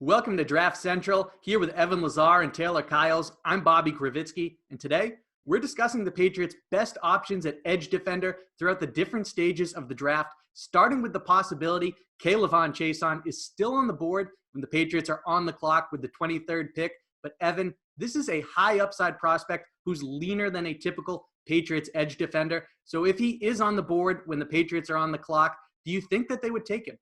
Welcome to Draft Central, here with Evan Lazar and Taylor Kyles. I'm Bobby Krivitsky, and today we're discussing the Patriots' best options at edge defender throughout the different stages of the draft, starting with the possibility K'Lavon Chaisson is still on the board when the Patriots are on the clock with the 23rd pick. But Evan, this is a high upside prospect who's leaner than a typical Patriots edge defender. So if he is on the board when the Patriots are on the clock, do you think that they would take him?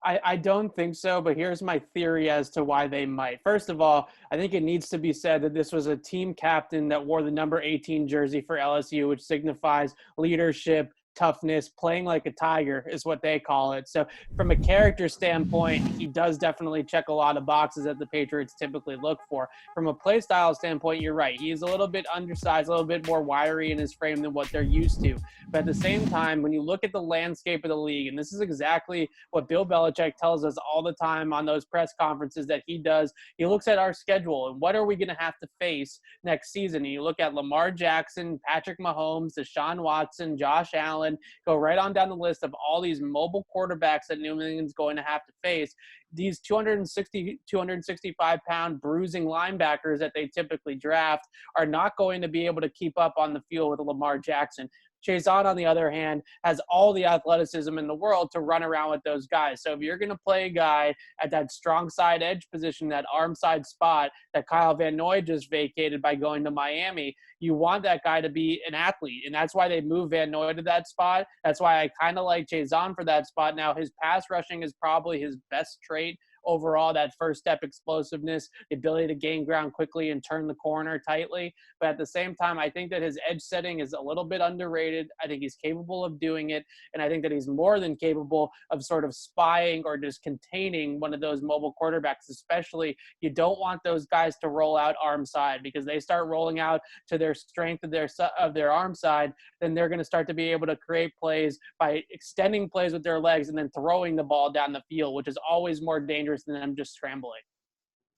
I don't think so, but here's my theory as to why they might. First of all, I think it needs to be said that this was a team captain that wore the number 18 jersey for LSU, which signifies leadership, toughness, playing like a tiger is what they call it. So from a character standpoint, he does definitely check a lot of boxes that the Patriots typically look for. From a play style standpoint, you're right. He's a little bit undersized, a little bit more wiry in his frame than what they're used to. But at the same time, when you look at the landscape of the league, and this is exactly what Bill Belichick tells us all the time on those press conferences that he does, he looks at our schedule and what are we going to have to face next season? And you look at Lamar Jackson, Patrick Mahomes, Deshaun Watson, Josh Allen, go right on down the list of all these mobile quarterbacks that New England's going to have to face. These 265-pound bruising linebackers that they typically draft are not going to be able to keep up on the field with Lamar Jackson. Chaisson, on the other hand, has all the athleticism in the world to run around with those guys. So if you're going to play a guy at that strong side edge position, that arm side spot that Kyle Van Noy just vacated by going to Miami, you want that guy to be an athlete. And that's why they moved Van Noy to that spot. That's why I kind of like Chaisson for that spot. Now, his pass rushing is probably his best trait overall, that first step explosiveness, the ability to gain ground quickly and turn the corner tightly. But at the same time, I think that his edge setting is a little bit underrated. I think he's capable of doing it. And I think that he's more than capable of sort of spying or just containing one of those mobile quarterbacks, especially you don't want those guys to roll out arm side, because they start rolling out to their strength of their arm side, then they're going to start to be able to create plays by extending plays with their legs and then throwing the ball down the field, which is always more dangerous than them just scrambling.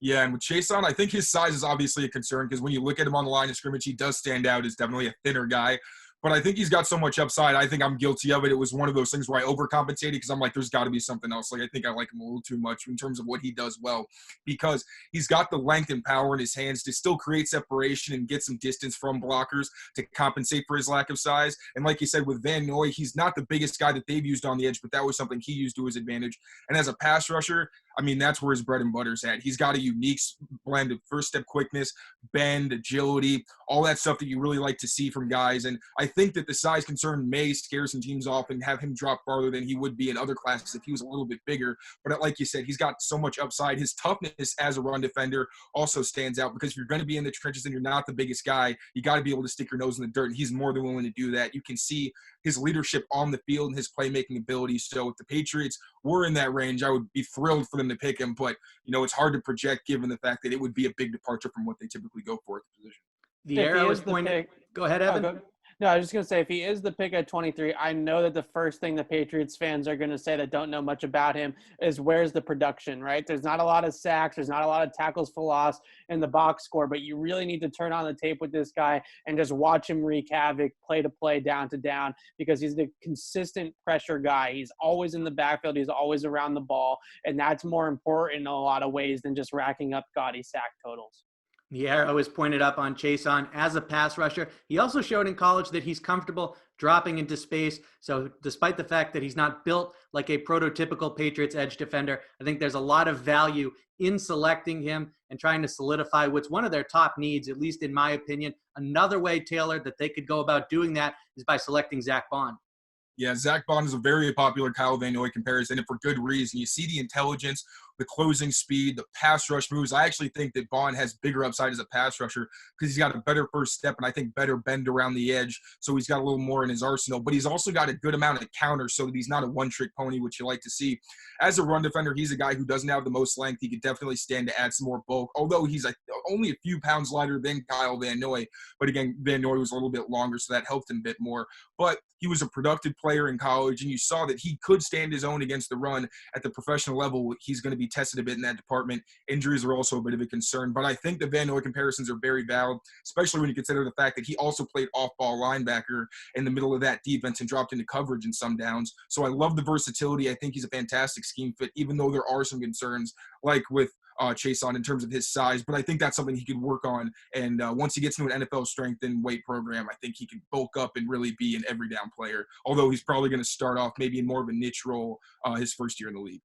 Yeah, and with Chaisson, I think his size is obviously a concern because when you look at him on the line of scrimmage, he does stand out as definitely a thinner guy. But I think he's got so much upside. I think I'm guilty of it. It was one of those things where I overcompensated because I'm like, there's got to be something else. Like, I think I like him a little too much in terms of what he does well, because he's got the length and power in his hands to still create separation and get some distance from blockers to compensate for his lack of size. And like you said, with Van Noy, he's not the biggest guy that they've used on the edge, but that was something he used to his advantage. And as a pass rusher, I mean, that's where his bread and butter's at. He's got a unique blend of first step quickness, bend, agility, all that stuff that you really like to see from guys. And I think that the size concern may scare some teams off and have him drop farther than he would be in other classes if he was a little bit bigger. But like you said, he's got so much upside. His toughness as a run defender also stands out, because if you're going to be in the trenches and you're not the biggest guy, you got to be able to stick your nose in the dirt. And he's more than willing to do that. You can see his leadership on the field and his playmaking ability. So if the Patriots were in that range, I would be thrilled for them to pick him. But, you know, it's hard to project given the fact that it would be a big departure from what they typically go for at the position. The arrow is pointed. Go ahead, Evan. No, I was just going to say, if he is the pick at 23, I know that the first thing the Patriots fans are going to say that don't know much about him is where's the production, right? There's not a lot of sacks. There's not a lot of tackles for loss in the box score, but you really need to turn on the tape with this guy and just watch him wreak havoc, play to play, down to down, because he's the consistent pressure guy. He's always in the backfield. He's always around the ball, and that's more important in a lot of ways than just racking up gaudy sack totals. The arrow is pointed up on Chaisson as a pass rusher. He also showed in college that he's comfortable dropping into space. So despite the fact that he's not built like a prototypical Patriots edge defender, I think there's a lot of value in selecting him and trying to solidify what's one of their top needs, at least in my opinion. Another way, Taylor, that they could go about doing that is by selecting Zach Bond. Yeah, Zach Bond is a very popular Kyle Van Noy comparison, and for good reason. You see the intelligence, the closing speed, the pass rush moves. I actually think that Bond has bigger upside as a pass rusher because he's got a better first step and I think better bend around the edge, so he's got a little more in his arsenal. But he's also got a good amount of counters so that he's not a one-trick pony, which you like to see. As a run defender, he's a guy who doesn't have the most length. He could definitely stand to add some more bulk, although he's only a few pounds lighter than Kyle Van Noy. But again, Van Noy was a little bit longer, so that helped him a bit more. But he was a productive player in college, and you saw that he could stand his own against the run at the professional level. He's going to be be tested a bit in that department. Injuries are also a bit of a concern, but I think the Van Noy comparisons are very valid, especially when you consider the fact that he also played off-ball linebacker in the middle of that defense and dropped into coverage in some downs. So I love the versatility. I think he's a fantastic scheme fit, even though there are some concerns, like with Chason in terms of his size, but I think that's something he could work on. And once he gets into an NFL strength and weight program, I think he can bulk up and really be an every down player, although he's probably going to start off maybe in more of a niche role his first year in the league.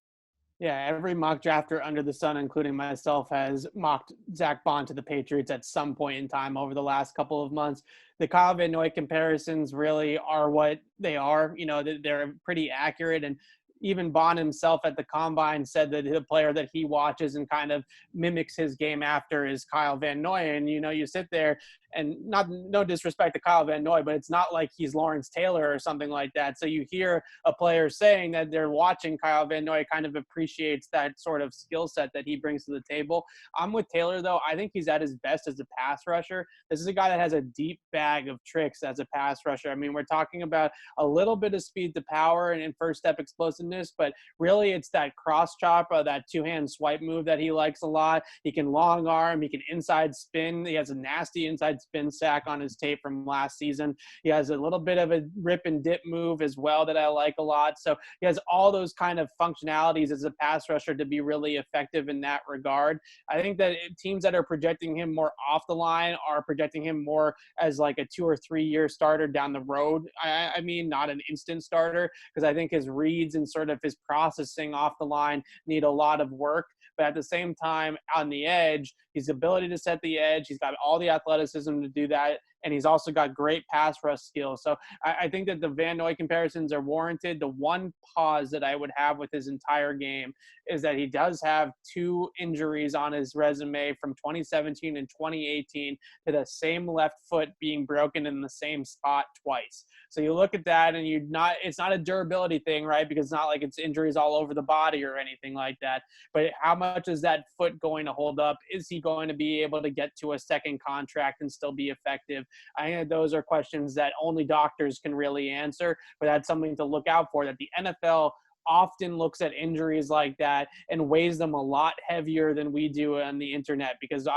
Yeah, every mock drafter under the sun, including myself, has mocked Zach Bond to the Patriots at some point in time over the last couple of months. The Kyle Van Noy comparisons really are what they are. You know, they're pretty accurate. And even Bond himself at the Combine said that the player that he watches and kind of mimics his game after is Kyle Van Noy. And, you know, you sit there and no disrespect to Kyle Van Noy, but it's not like he's Lawrence Taylor or something like that. So you hear a player saying that they're watching Kyle Van Noy kind of appreciates that sort of skill set that he brings to the table. I'm with Taylor, though. I think he's at his best as a pass rusher. This is a guy that has a deep bag of tricks as a pass rusher. I mean, we're talking about a little bit of speed to power and first step explosiveness, but really it's that cross chop, that two-hand swipe move that he likes a lot. He can long arm, he can inside spin. He has a nasty inside spin sack on his tape from last season. He has a little bit of a rip and dip move as well that I like a lot. So he has all those kind of functionalities as a pass rusher to be really effective in that regard. I think that teams that are projecting him more off the line are projecting him more as like a 2 or 3 year starter down the road. I mean, not an instant starter, because I think his reads and sort of his processing off the line need a lot of work. But at the same time, on the edge, his ability to set the edge, he's got all the athleticism to do that, and he's also got great pass rush skills. So I think that the Van Noy comparisons are warranted. The one pause that I would have with his entire game is that he does have 2 injuries on his resume from 2017 and 2018 to the same left foot being broken in the same spot twice. So you look at that and it's not a durability thing, right? Because it's not like it's injuries all over the body or anything like that. But how much is that foot going to hold up? Is he going to be able to get to a second contract and still be effective? I think those are questions that only doctors can really answer, but that's something to look out for, that the NFL often looks at injuries like that and weighs them a lot heavier than we do on the internet, because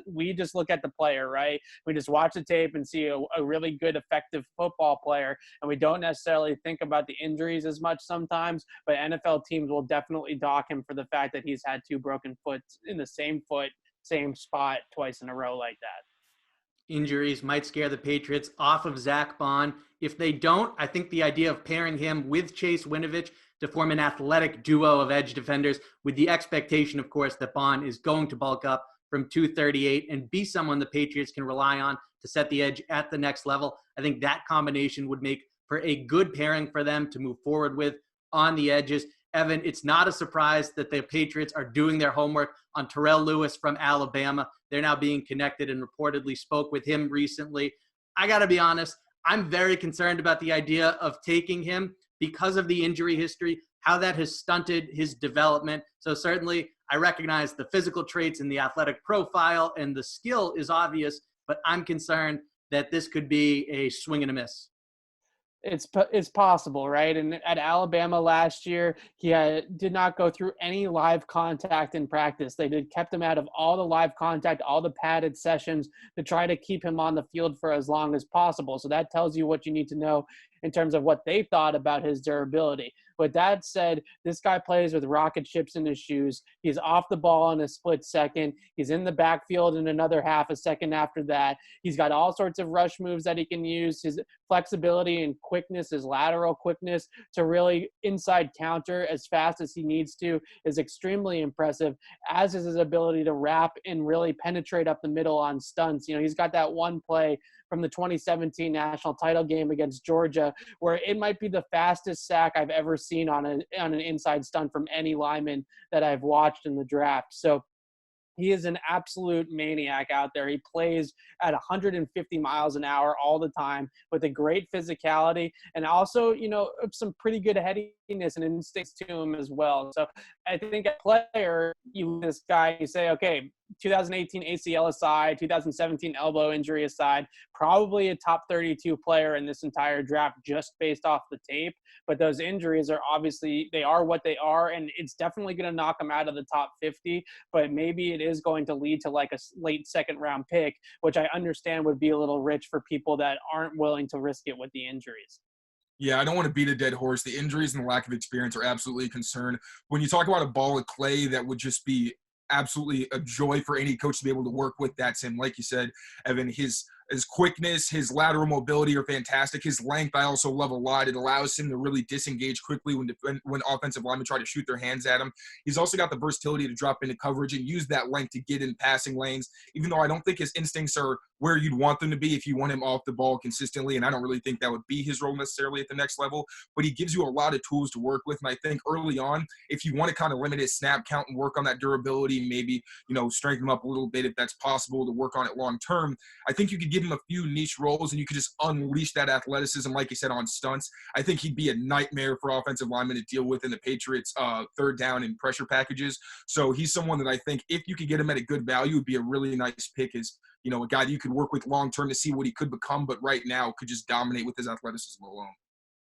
we just look at the player, right? We just watch the tape and see a really good, effective football player, and we don't necessarily think about the injuries as much sometimes, but NFL teams will definitely dock him for the fact that he's had 2 broken foot in the same foot, same spot twice in a row like that. Injuries might scare the Patriots off of Zach Bond. If they don't, I think the idea of pairing him with Chase Winovich to form an athletic duo of edge defenders, with the expectation, of course, that Bond is going to bulk up from 238 and be someone the Patriots can rely on to set the edge at the next level. I think that combination would make for a good pairing for them to move forward with on the edges. Evan, it's not a surprise that the Patriots are doing their homework on Terrell Lewis from Alabama. They're now being connected and reportedly spoke with him recently. I got to be honest, I'm very concerned about the idea of taking him because of the injury history, how that has stunted his development. So certainly I recognize the physical traits and the athletic profile, and the skill is obvious, but I'm concerned that this could be a swing and a miss. It's possible, right? And at Alabama last year, he did not go through any live contact in practice. They kept him out of all the live contact, all the padded sessions, to try to keep him on the field for as long as possible. So that tells you what you need to know in terms of what they thought about his durability. With that said, this guy plays with rocket ships in his shoes. He's off the ball in a split second. He's in the backfield in another half a second after that. He's got all sorts of rush moves that he can use. His flexibility and quickness, his lateral quickness to really inside counter as fast as he needs to is extremely impressive, as is his ability to wrap and really penetrate up the middle on stunts. You know, he's got that one play from the 2017 national title game against Georgia, where it might be the fastest sack I've ever seen on an inside stunt from any lineman that I've watched in the draft. So he is an absolute maniac out there. He plays at 150 miles an hour all the time with a great physicality, and also, you know, some pretty good headiness and instincts to him as well. So I think a player, you this guy, you say, okay, 2018 ACL aside, 2017 elbow injury aside, probably a top 32 player in this entire draft just based off the tape. But those injuries are obviously, they are what they are, and it's definitely going to knock him out of the top 50, but maybe it is going to lead to like a late second round pick, which I understand would be a little rich for people that aren't willing to risk it with the injuries. Yeah, I don't want to beat a dead horse. The injuries and the lack of experience are absolutely a concern. When you talk about a ball of clay that would just be absolutely a joy for any coach to be able to work with, that's him. Like you said, Evan, his quickness, his lateral mobility are fantastic. His length, I also love a lot. It allows him to really disengage quickly when offensive linemen try to shoot their hands at him. He's also got the versatility to drop into coverage and use that length to get in passing lanes, even though I don't think his instincts are where you'd want them to be if you want him off the ball consistently, and I don't really think that would be his role necessarily at the next level, but he gives you a lot of tools to work with, and I think early on, if you want to kind of limit his snap count and work on that durability, maybe, strengthen him up a little bit if that's possible to work on it long term, I think you could give him a few niche roles and you could just unleash that athleticism, like you said, on stunts. I think he'd be a nightmare for offensive linemen to deal with in the Patriots' third down and pressure packages. So he's someone that I think if you could get him at a good value, would be a really nice pick. Is a guy that you could work with long term to see what he could become, but right now could just dominate with his athleticism alone.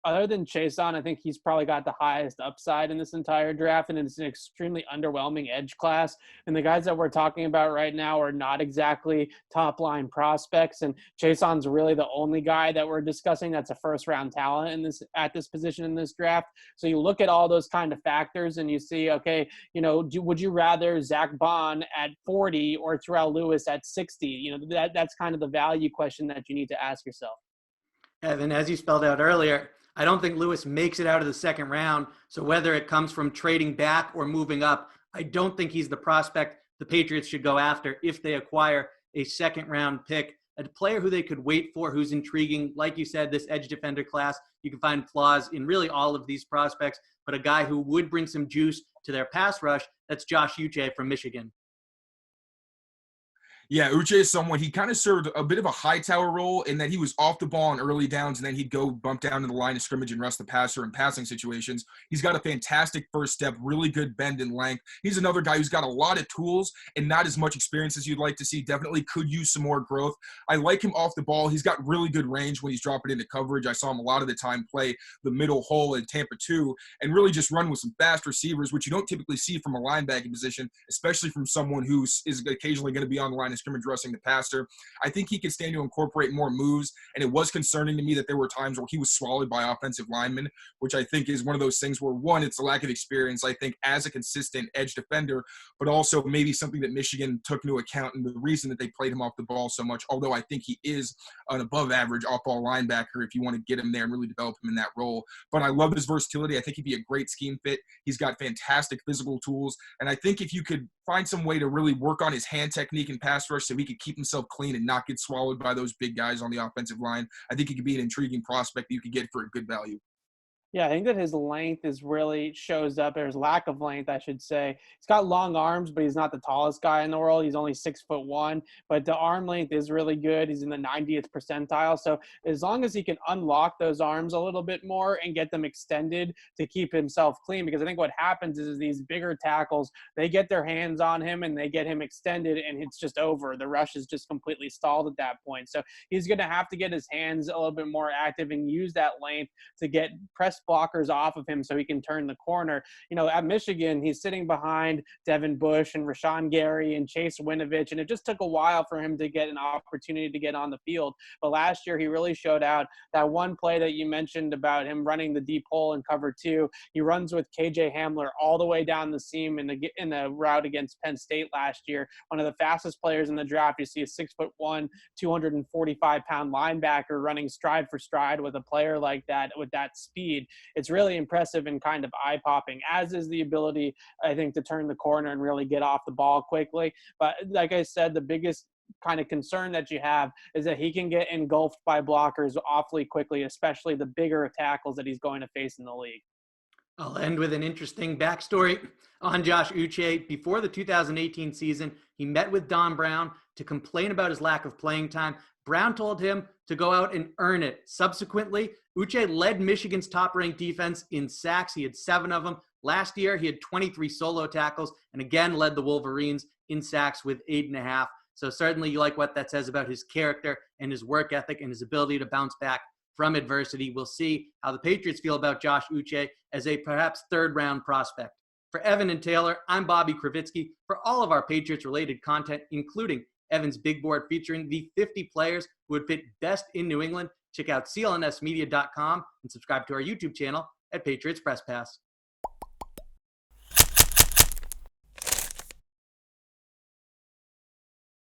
Other than Chason, I think he's probably got the highest upside in this entire draft, and it's an extremely underwhelming edge class. And the guys that we're talking about right now are not exactly top-line prospects, and Chason's really the only guy that we're discussing that's a first-round talent at this position in this draft. So you look at all those kind of factors, and you see, okay, would you rather Zach Bond at 40 or Terrell Lewis at 60? That's kind of the value question that you need to ask yourself. Evan, as you spelled out earlier, I don't think Lewis makes it out of the second round. So whether it comes from trading back or moving up, I don't think he's the prospect the Patriots should go after if they acquire a second round pick, a player who they could wait for, who's intriguing. Like you said, this edge defender class, you can find flaws in really all of these prospects, but a guy who would bring some juice to their pass rush, that's Josh Uche from Michigan. Yeah, Uche is someone, he kind of served a bit of a high tower role in that he was off the ball on early downs and then he'd go bump down to the line of scrimmage and rest the passer in passing situations. He's got a fantastic first step, really good bend and length. He's another guy who's got a lot of tools and not as much experience as you'd like to see. Definitely could use some more growth. I like him off the ball. He's got really good range when he's dropping into coverage. I saw him a lot of the time play the middle hole in Tampa 2 and really just run with some fast receivers, which you don't typically see from a linebacking position, especially from someone who is occasionally going to be on the line of scrimmage rushing the passer. I think he could stand to incorporate more moves, and it was concerning to me that there were times where he was swallowed by offensive linemen, which I think is one of those things where, one, it's a lack of experience, I think, as a consistent edge defender, but also maybe something that Michigan took into account and the reason that they played him off the ball so much, although I think he is an above-average off-ball linebacker if you want to get him there and really develop him in that role. But I love his versatility. I think he'd be a great scheme fit. He's got fantastic physical tools, and I think if you could find some way to really work on his hand technique and pass rush so he could keep himself clean and not get swallowed by those big guys on the offensive line, I think he could be an intriguing prospect that you could get for a good value. Yeah, I think that his length really shows up, or his lack of length, I should say. He's got long arms, but he's not the tallest guy in the world. He's only 6'1", but the arm length is really good. He's in the 90th percentile. So as long as he can unlock those arms a little bit more and get them extended to keep himself clean, because I think what happens is these bigger tackles, they get their hands on him and they get him extended and it's just over. The rush is just completely stalled at that point. So he's going to have to get his hands a little bit more active and use that length to get press blockers off of him so he can turn the corner. At Michigan, he's sitting behind Devin Bush and Rashawn Gary and Chase Winovich, and it just took a while for him to get an opportunity to get on the field. But last year, he really showed out. That one play that you mentioned about him running the deep hole in cover 2, he runs with KJ Hamler all the way down the seam in the route against Penn State last year. One of the fastest players in the draft. You see a 6'1", 245-pound linebacker running stride for stride with a player like that with that speed. It's really impressive and kind of eye-popping, as is the ability, I think, to turn the corner and really get off the ball quickly. But like I said, the biggest kind of concern that you have is that he can get engulfed by blockers awfully quickly, especially the bigger tackles that he's going to face in the league. I'll end with an interesting backstory on Josh Uche. Before the 2018 season, he met with Don Brown to complain about his lack of playing time. Brown told him to go out and earn it. Subsequently, Uche led Michigan's top-ranked defense in sacks. He had 7 of them. Last year, he had 23 solo tackles and again led the Wolverines in sacks with 8.5. So certainly you like what that says about his character and his work ethic and his ability to bounce back from adversity. We'll see how the Patriots feel about Josh Uche as a perhaps third-round prospect. For Evan and Taylor, I'm Bobby Krivitsky. For all of our Patriots-related content, including Evan's big board featuring the 50 players who would fit best in New England, check out clnsmedia.com and subscribe to our YouTube channel at Patriots Press Pass.